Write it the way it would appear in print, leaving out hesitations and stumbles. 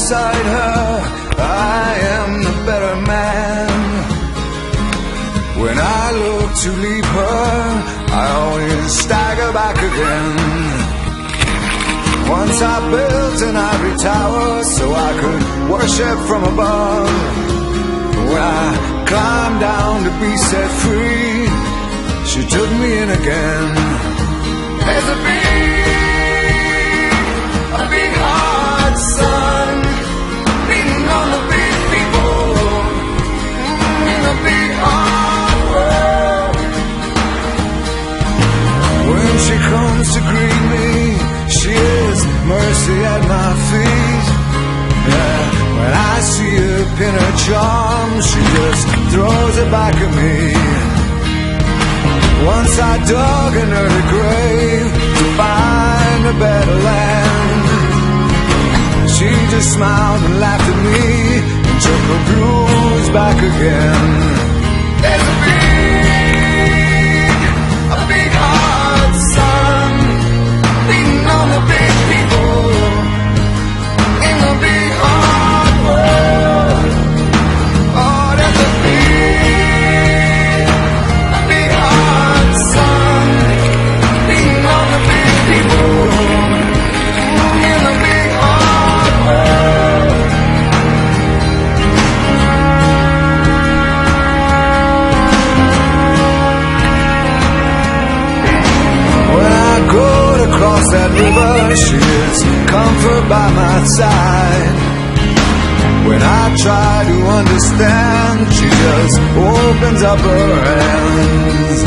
beside her, I am the better man. When I look to leave her, I always stagger back again. Once I built an ivory tower so I could worship from above. When I climbed down to be set free, she took me in again. There's a big hard sun beating on the big people in the big hard world. When she comes to greet me, she is mercy at my feet. Yeah, when I see her pin her charm, she just throws it back at me. Once I dug an early grave to find a better land. She just smiled and laughed at me and took her blues back again. There's a big hard sun beating on the big people in the big hard world. Oh, there's a big hard sun beating on the big people in the big hard world. When I go to cross that river, she is comfort by my side. When I try to understand, she just opens up her hands.